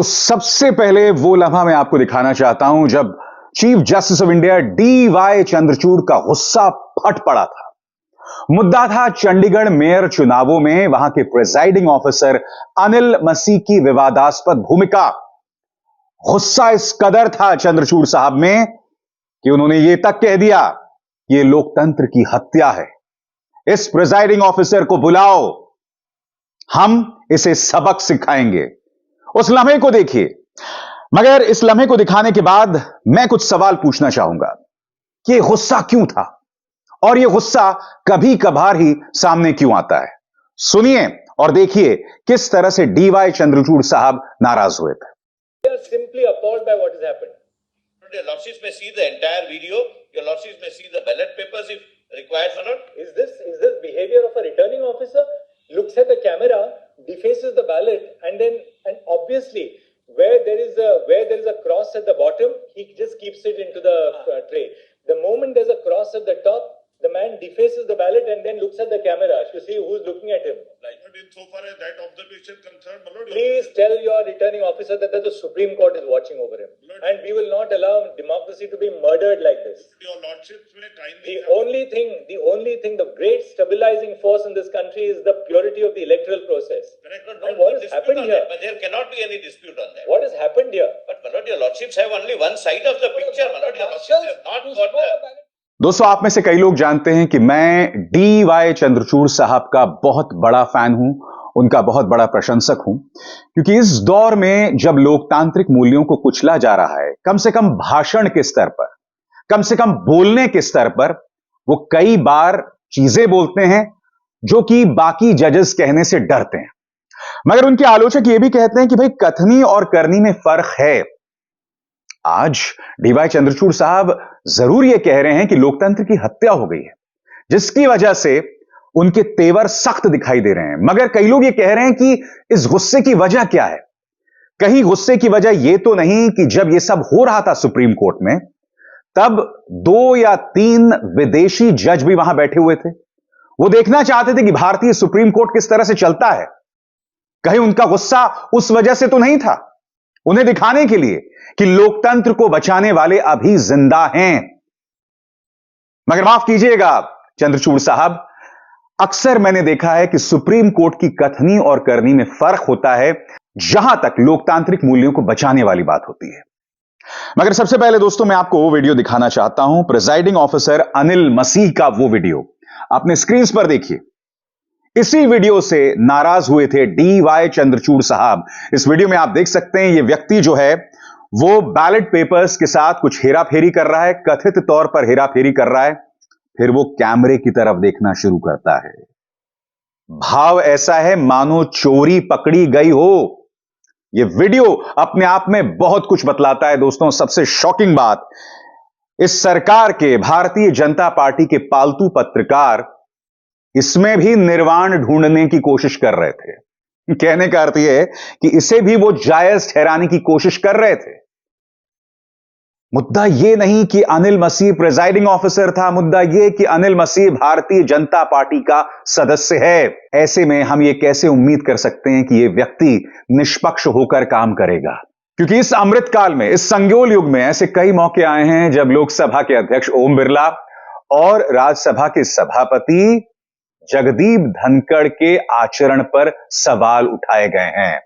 तो सबसे पहले वो लम्हा मैं आपको दिखाना चाहता हूं जब chief justice of India DY Chandrachud का गुस्सा फट पड़ा था। मुद्दा था चंडीगढ़ मेयर चुनावों में वहां के प्रिजाइडिंग ऑफिसर अनिल मसीह की विवादास्पद भूमिका। गुस्सा इस कदर था चंद्रचूड़ साहब में कि उन्होंने यह तक कह दिया कि यह लोकतंत्र की हत्या है। इस प्रिजाइडिंग ऑफिसर को बुलाओ, हम इसे सबक सिखाएंगे। उस लम्हे को देखिए। मगर इस लम्हे को दिखाने के बाद मैं कुछ सवाल पूछना चाहूंगा कि यह गुस्सा क्यों था और यह गुस्सा कभी कभार ही सामने क्यों आता है। सुनिए और देखिए किस तरह से DY चंद्रचूड़ साहब नाराज हुए थे। Simply appalled by what has happened. Your lordships may see the entire video. Your lordships may see the ballot papers if required or not. Is this behavior of a returning officer? Looks at the camera, defaces the ballot, and obviously where there is a cross at the bottom, he just keeps it into the tray. The moment there's a cross at the top, the man defaces the ballot and then looks at the camera to see who's looking at him. But so far as that observation concerned, my lord, Please tell your returning officer that the Supreme Court is watching over him. And we will not allow democracy to be murdered like this. your lordships may kindly The only thing, the great stabilizing force in this country is the purity of the electoral process. correct, but And no what has dispute happened on here? that. But there cannot be any dispute on that. What has happened here? But my lord, your lordships have only one side of the picture. My lord, your lordships have not got the. दोस्तों, आप में से कई लोग जानते हैं कि मैं DY चंद्रचूड़ साहब का बहुत बड़ा फैन हूं, उनका बहुत बड़ा प्रशंसक हूं, क्योंकि इस दौर में जब लोकतांत्रिक मूल्यों को कुचला जा रहा है, कम से कम भाषण के स्तर पर, कम से कम बोलने के स्तर पर, वो कई बार चीजें बोलते हैं जो कि बाकी जजेस कहने से डरते हैं। मगर उनके आलोचक ये भी कहते हैं कि भाई कथनी और करनी में फर्क है। आज DY चंद्रचूड़ साहब जरूर यह कह रहे हैं कि लोकतंत्र की हत्या हो गई है, जिसकी वजह से उनके तेवर सख्त दिखाई दे रहे हैं। मगर कई लोग यह कह रहे हैं कि इस गुस्से की वजह क्या है। कहीं गुस्से की वजह यह तो नहीं कि जब यह सब हो रहा था सुप्रीम कोर्ट में, तब 2 या 3 विदेशी जज भी वहां बैठे हुए थे। वो देखना चाहते थे कि भारतीय सुप्रीम कोर्ट किस तरह से चलता है। कहीं उनका गुस्सा उस वजह से तो नहीं था, उन्हें दिखाने के लिए कि लोकतंत्र को बचाने वाले अभी जिंदा हैं। मगर माफ कीजिएगा चंद्रचूड़ साहब, अक्सर मैंने देखा है कि सुप्रीम कोर्ट की कथनी और करनी में फर्क होता है जहां तक लोकतांत्रिक मूल्यों को बचाने वाली बात होती है। मगर सबसे पहले दोस्तों, मैं आपको वो वीडियो दिखाना चाहता हूं, प्रिजाइडिंग ऑफिसर अनिल मसीह का वो वीडियो अपने स्क्रीन पर देखिए। इसी वीडियो से नाराज हुए थे DY चंद्रचूड़ साहब। इस वीडियो में आप देख सकते हैं ये व्यक्ति जो है वो बैलेट पेपर्स के साथ कुछ हेराफेरी कर रहा है, कथित तौर पर हेराफेरी कर रहा है। फिर वो कैमरे की तरफ देखना शुरू करता है। भाव ऐसा है मानो चोरी पकड़ी गई हो। ये वीडियो अपने आप में बहुत कुछ बतलाता है दोस्तों। सबसे शॉकिंग बात, इस सरकार के भारतीय जनता पार्टी के पालतू पत्रकार इसमें भी निर्वाण ढूंढने की कोशिश कर रहे थे। कहने का अर्थ यह है कि इसे भी वो जायज ठहराने की कोशिश कर रहे थे। मुद्दा यह नहीं कि अनिल मसीह प्रिजाइडिंग ऑफिसर था, मुद्दा यह कि अनिल मसीह भारतीय जनता पार्टी का सदस्य है। ऐसे में हम यह कैसे उम्मीद कर सकते हैं कि यह व्यक्ति निष्पक्ष होकर काम करेगा, क्योंकि इस अमृतकाल में, इस संज्ञोल युग में ऐसे कई मौके आए हैं जब लोकसभा के अध्यक्ष ओम बिरला और राज्यसभा के सभापति जगदीप धनखड़ के आचरण पर सवाल उठाए गए हैं,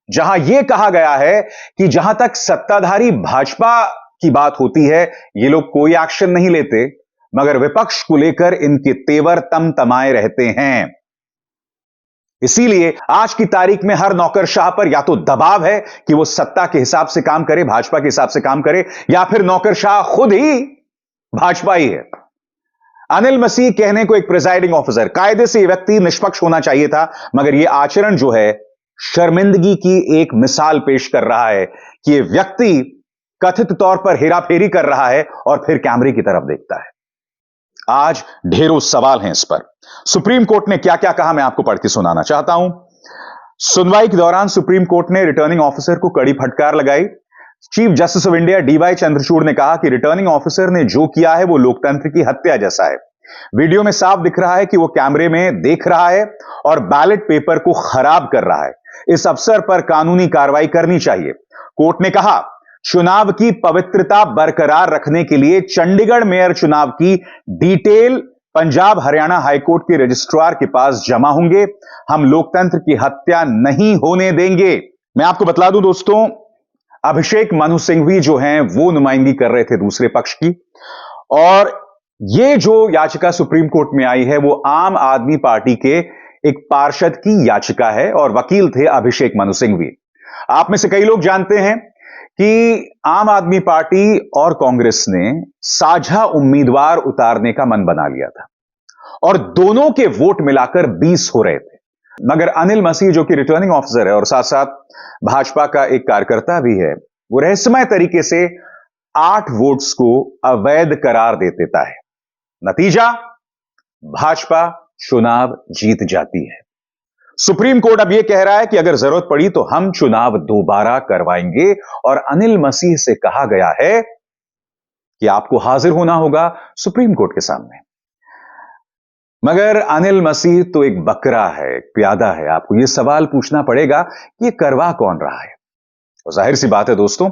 जहां यह कहा गया है कि जहां तक सत्ताधारी भाजपा की बात होती है, ये लोग कोई एक्शन नहीं लेते, मगर विपक्ष को लेकर इनके तेवर तमतमाए रहते हैं। इसीलिए आज की तारीख में हर नौकरशाह पर या तो दबाव है कि वो सत्ता के हिसाब से काम करे, भाजपा के हिसाब से काम करे, या फिर नौकरशाह खुद ही भाजपा ही है। अनिल मसीह कहने को एक प्रिजाइडिंग ऑफिसर, कायदे से यह व्यक्ति निष्पक्ष होना चाहिए था, मगर यह आचरण जो है शर्मिंदगी की एक मिसाल पेश कर रहा है कि यह व्यक्ति कथित तौर पर हेराफेरी कर रहा है और फिर कैमरे की तरफ देखता है। आज ढेरों सवाल हैं इस पर। सुप्रीम कोर्ट ने क्या क्या कहा, मैं आपको पढ़ के सुनाना चाहता हूं। सुनवाई के दौरान सुप्रीम कोर्ट ने रिटर्निंग ऑफिसर को कड़ी फटकार लगाई। Chief justice of India DY Chandrachud ने कहा कि रिटर्निंग ऑफिसर ने जो किया है वो लोकतंत्र की हत्या जैसा है। वीडियो में साफ दिख रहा है कि वो कैमरे में देख रहा है और बैलेट पेपर को खराब कर रहा है। इस अफसर पर कानूनी कार्रवाई करनी चाहिए। कोर्ट ने कहा, चुनाव की पवित्रता बरकरार रखने के लिए चंडीगढ़ मेयर चुनाव की डिटेल पंजाब हरियाणा हाईकोर्ट के रजिस्ट्रार के पास जमा होंगे। हम लोकतंत्र की हत्या नहीं होने देंगे। मैं आपको बतला दूं दोस्तों, अभिषेक मनु सिंघवी जो हैं वो नुमाइंदगी कर रहे थे दूसरे पक्ष की, और ये जो याचिका सुप्रीम कोर्ट में आई है वो आम आदमी पार्टी के एक पार्षद की याचिका है और वकील थे अभिषेक मनु सिंघवी। आप में से कई लोग जानते हैं कि आम आदमी पार्टी और कांग्रेस ने साझा उम्मीदवार उतारने का मन बना लिया था और दोनों के वोट मिलाकर 20 हो रहे थे, मगर अनिल मसीह जो कि रिटर्निंग ऑफिसर है और साथ साथ भाजपा का एक कार्यकर्ता भी है, वो रहस्यमय तरीके से 8 वोट्स को अवैध करार दे देता है। नतीजा, भाजपा चुनाव जीत जाती है। सुप्रीम कोर्ट अब यह कह रहा है कि अगर जरूरत पड़ी तो हम चुनाव दोबारा करवाएंगे और अनिल मसीह से कहा गया है कि आपको हाजिर होना होगा सुप्रीम कोर्ट के सामने। मगर अनिल मसीह तो एक बकरा है, एक प्यादा है। आपको यह सवाल पूछना पड़ेगा कि यह करवा कौन रहा है। और जाहिर सी बात है दोस्तों,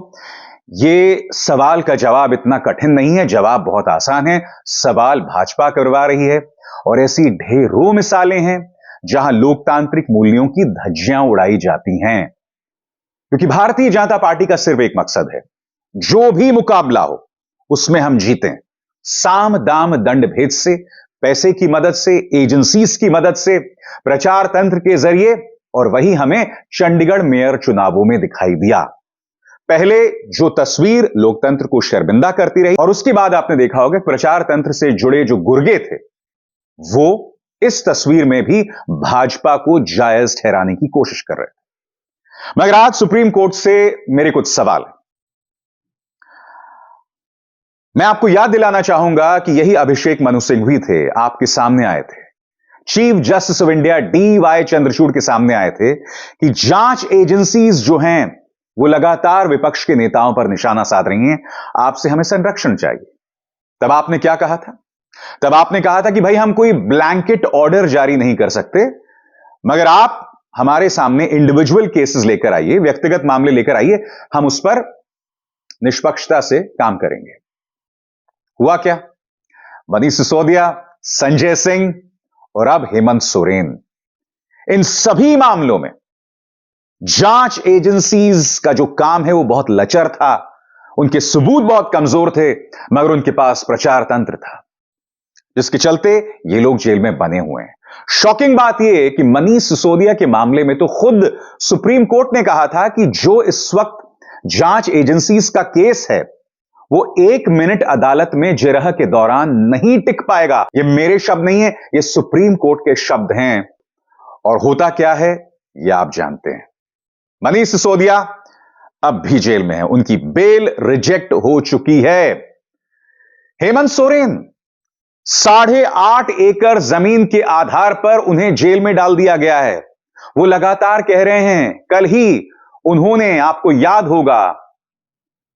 यह सवाल का जवाब इतना कठिन नहीं है, जवाब बहुत आसान है। सवाल भाजपा करवा रही है और ऐसी ढेरों मिसालें हैं जहां लोकतांत्रिक मूल्यों की धज्जियां उड़ाई जाती हैं, क्योंकि भारतीय जनता पार्टी का सिर्फ एक मकसद है, जो भी मुकाबला हो उसमें हम जीतें। साम दाम दंड भेद से, पैसे की मदद से, एजेंसीज की मदद से, प्रचार तंत्र के जरिए, और वही हमें चंडीगढ़ मेयर चुनावों में दिखाई दिया। पहले जो तस्वीर लोकतंत्र को शर्मिंदा करती रही, और उसके बाद आपने देखा होगा प्रचार तंत्र से जुड़े जो गुर्गे थे वो इस तस्वीर में भी भाजपा को जायज ठहराने की कोशिश कर रहे थे। मगर आज सुप्रीम कोर्ट से मेरे कुछ सवाल हैं। मैं आपको याद दिलाना चाहूंगा कि यही अभिषेक मनु सिंघवी थे, आपके सामने आए थे, chief justice of India DY Chandrachud के सामने आए थे कि जांच एजेंसीज जो हैं वो लगातार विपक्ष के नेताओं पर निशाना साध रही हैं, आपसे हमें संरक्षण चाहिए। तब आपने क्या कहा था? तब आपने कहा था कि भाई हम कोई ब्लैंकेट ऑर्डर जारी नहीं कर सकते, मगर आप हमारे सामने इंडिविजुअल केसेस लेकर आइए, व्यक्तिगत मामले लेकर आइए, हम उस पर निष्पक्षता से काम करेंगे। हुआ क्या? मनीष सिसोदिया, संजय सिंह और अब हेमंत सोरेन, इन सभी मामलों में जांच एजेंसीज का जो काम है वो बहुत लचर था, उनके सबूत बहुत कमजोर थे, मगर उनके पास प्रचार तंत्र था, जिसके चलते ये लोग जेल में बने हुए हैं। शॉकिंग बात यह है कि मनीष सिसोदिया के मामले में तो खुद सुप्रीम कोर्ट ने कहा था कि जो इस वक्त जांच एजेंसीज का केस है वो 1 मिनट अदालत में जिरह के दौरान नहीं टिक पाएगा। ये मेरे शब्द नहीं है, ये सुप्रीम कोर्ट के शब्द हैं। और होता क्या है ये आप जानते हैं। मनीष सिसोदिया अब भी जेल में है, उनकी बेल रिजेक्ट हो चुकी है। हेमंत सोरेन 8.5 एकड़ जमीन के आधार पर उन्हें जेल में डाल दिया गया है। वो लगातार कह रहे हैं, कल ही उन्होंने, आपको याद होगा,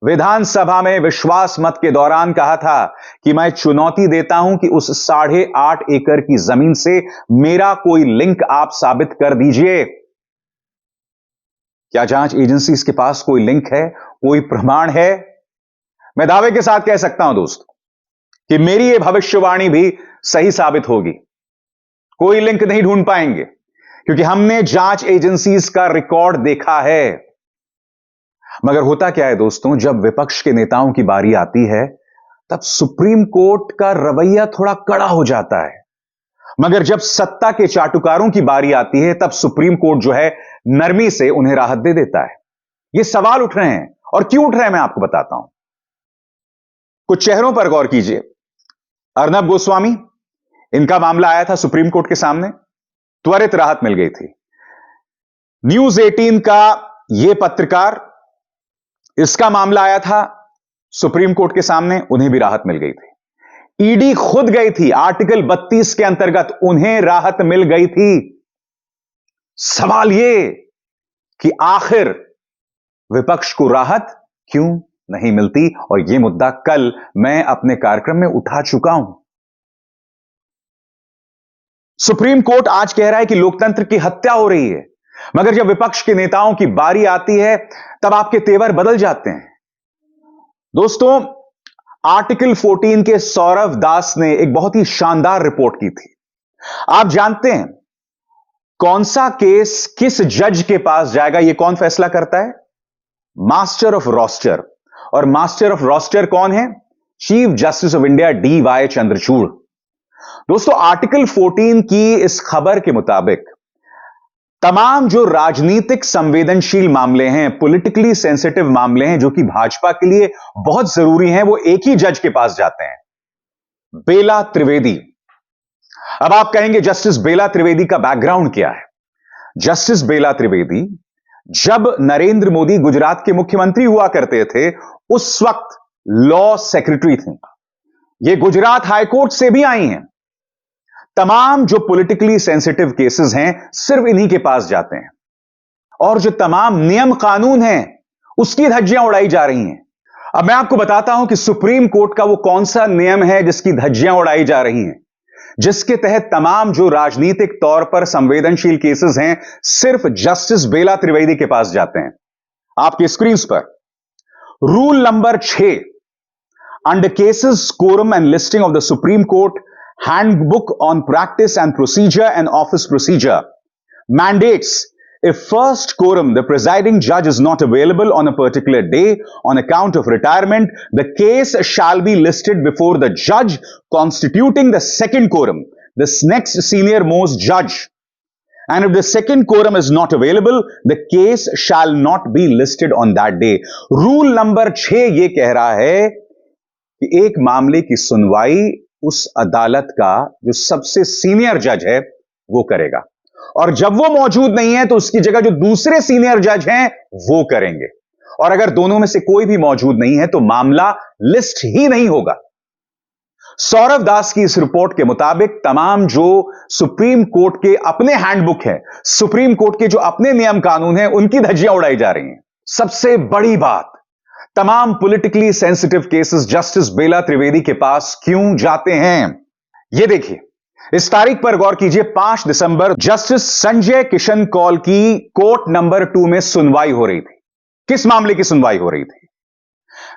विधानसभा में विश्वास मत के दौरान कहा था कि मैं चुनौती देता हूं कि उस 8.5 एकड़ की जमीन से मेरा कोई लिंक आप साबित कर दीजिए। क्या जांच एजेंसीज के पास कोई लिंक है, कोई प्रमाण है? मैं दावे के साथ कह सकता हूं दोस्त कि मेरी यह भविष्यवाणी भी सही साबित होगी। कोई लिंक नहीं ढूंढ पाएंगे, क्योंकि हमने जांच एजेंसीज का रिकॉर्ड देखा है। मगर होता क्या है दोस्तों, जब विपक्ष के नेताओं की बारी आती है तब सुप्रीम कोर्ट का रवैया थोड़ा कड़ा हो जाता है, मगर जब सत्ता के चाटुकारों की बारी आती है तब सुप्रीम कोर्ट जो है नरमी से उन्हें राहत दे देता है। ये सवाल उठ रहे हैं, और क्यों उठ रहे हैं मैं आपको बताता हूं। कुछ चेहरों पर गौर कीजिए। अर्नब गोस्वामी, इनका मामला आया था सुप्रीम कोर्ट के सामने, त्वरित राहत मिल गई थी। न्यूज 18 का यह पत्रकार, इसका मामला आया था सुप्रीम कोर्ट के सामने, उन्हें भी राहत मिल गई थी। ईडी खुद गई थी, आर्टिकल 32 के अंतर्गत उन्हें राहत मिल गई थी। सवाल यह कि आखिर विपक्ष को राहत क्यों नहीं मिलती, और यह मुद्दा कल मैं अपने कार्यक्रम में उठा चुका हूं। सुप्रीम कोर्ट आज कह रहा है कि लोकतंत्र की हत्या हो रही है, मगर जब विपक्ष के नेताओं की बारी आती है तब आपके तेवर बदल जाते हैं। दोस्तों, आर्टिकल 14 के सौरव दास ने एक बहुत ही शानदार रिपोर्ट की थी। आप जानते हैं कौन सा केस किस जज के पास जाएगा, यह कौन फैसला करता है? Master of roster. और मास्टर ऑफ रोस्टर कौन है? Chief justice of India DY Chandrachud. दोस्तों, आर्टिकल 14 की इस खबर के मुताबिक तमाम जो राजनीतिक संवेदनशील मामले हैं, पॉलिटिकली सेंसिटिव मामले हैं, जो कि भाजपा के लिए बहुत जरूरी हैं, वो एक ही जज के पास जाते हैं, बेला त्रिवेदी। अब आप कहेंगे जस्टिस बेला त्रिवेदी का बैकग्राउंड क्या है? जस्टिस बेला त्रिवेदी जब नरेंद्र मोदी गुजरात के मुख्यमंत्री हुआ करते थे, उस वक्त लॉ सेक्रेटरी थी। ये गुजरात हाईकोर्ट से भी आई हैं। तमाम जो पॉलिटिकली सेंसिटिव केसेस हैं, सिर्फ इन्हीं के पास जाते हैं। और जो तमाम नियम कानून हैं, उसकी धज्जियां उड़ाई जा रही हैं। अब मैं आपको बताता हूं कि सुप्रीम कोर्ट का वो कौन सा नियम है जिसकी धज्जियां उड़ाई जा रही हैं, जिसके तहत तमाम जो राजनीतिक तौर पर संवेदनशील केसेस हैं, सिर्फ जस्टिस बेला त्रिवेदी के पास जाते हैं। आपकी स्क्रीन पर rule number 6 under cases quorum and listing of the supreme court Handbook on Practice and Procedure and Office Procedure mandates if first quorum the presiding judge is not available on a particular day on account of retirement, the case shall be listed before the judge constituting the second quorum, the next senior most judge. And if the second quorum is not available, the case shall not be listed on that day. Rule number 6 ये कह रहा है कि एक मामले की सुनवाई उस अदालत का जो सबसे सीनियर जज है वो करेगा, और जब वो मौजूद नहीं है तो उसकी जगह जो दूसरे सीनियर जज हैं वो करेंगे। और अगर दोनों में से कोई भी मौजूद नहीं है तो मामला लिस्ट ही नहीं होगा। सौरव दास की इस रिपोर्ट के मुताबिक तमाम जो सुप्रीम कोर्ट के अपने हैंडबुक हैं, सुप्रीम कोर्ट के जो अपने नियम कानून हैं, उनकी धज्जियां उड़ाई जा रही हैं। सबसे बड़ी बात, तमाम पॉलिटिकली सेंसिटिव केसेस जस्टिस बेला त्रिवेदी के पास क्यों जाते हैं? यह देखिए, इस तारीख पर गौर कीजिए। 5 दिसंबर जस्टिस संजय किशन कौल की कोर्ट नंबर 2 में सुनवाई हो रही थी। किस मामले की सुनवाई हो रही थी?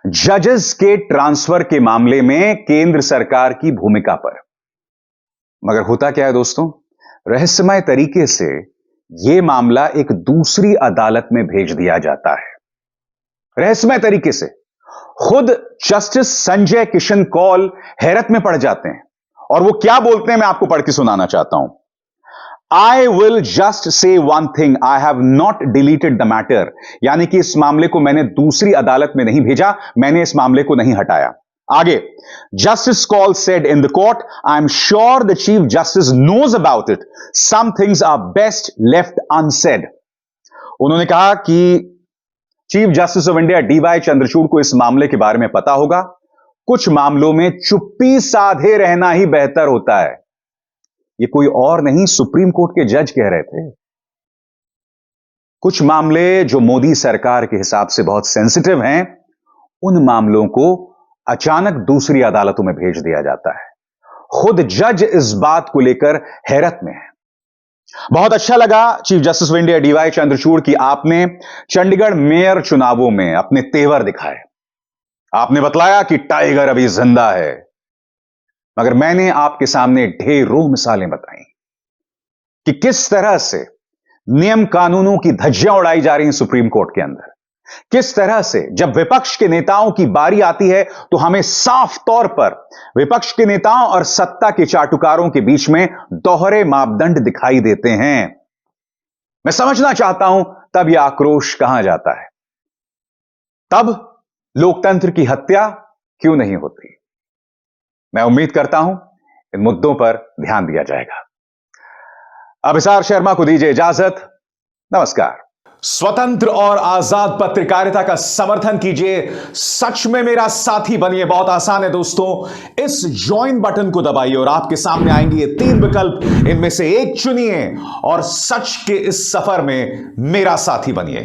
जजेस के ट्रांसफर के मामले में केंद्र सरकार की भूमिका पर। मगर होता क्या है दोस्तों, रहस्यमय तरीके से यह मामला एक दूसरी अदालत में भेज दिया जाता है। रहस्यमय तरीके से खुद जस्टिस संजय किशन कौल हैरत में पड़ जाते हैं, और वो क्या बोलते हैं मैं आपको पढ़ के सुनाना चाहता हूं। I will just say one thing, I have not deleted the matter। यानी कि इस मामले को मैंने दूसरी अदालत में नहीं भेजा, मैंने इस मामले को नहीं हटाया। आगे, justice Kaul said in the court, I am sure the chief justice knows about it, some things are best left unsaid। उन्होंने कहा कि chief justice of India DY Chandrachud को इस मामले के बारे में पता होगा। कुछ मामलों में चुप्पी साधे रहना ही बेहतर होता है। ये कोई और नहीं, सुप्रीम कोर्ट के जज कह रहे थे। कुछ मामले जो मोदी सरकार के हिसाब से बहुत सेंसिटिव हैं, उन मामलों को अचानक दूसरी अदालतों में भेज दिया जाता है। खुद जज इस बात को लेकर हैरत में है। बहुत अच्छा लगा chief justice of India DY Chandrachud की आपने चंडीगढ़ मेयर चुनावों में अपने तेवर दिखाए। आपने बतलाया कि टाइगर अभी जिंदा है, मगर मैंने आपके सामने ढेरों मिसालें बताई कि किस तरह से नियम कानूनों की धज्जियां उड़ाई जा रही हैं सुप्रीम कोर्ट के अंदर। किस तरह से जब विपक्ष के नेताओं की बारी आती है तो हमें साफ तौर पर विपक्ष के नेताओं और सत्ता के चाटुकारों के बीच में दोहरे मापदंड दिखाई देते हैं। मैं समझना चाहता हूं तब यह आक्रोश कहां जाता है, तब लोकतंत्र की हत्या क्यों नहीं होती। मैं उम्मीद करता हूं इन मुद्दों पर ध्यान दिया जाएगा। अभिसार शर्मा को दीजिए इजाजत। नमस्कार। स्वतंत्र और आजाद पत्रकारिता का समर्थन कीजिए, सच में मेरा साथी बनिए। बहुत आसान है दोस्तों, इस ज्वाइन बटन को दबाइए और आपके सामने आएंगे ये 3 विकल्प, इनमें से एक चुनिए और सच के इस सफर में मेरा साथी बनिए।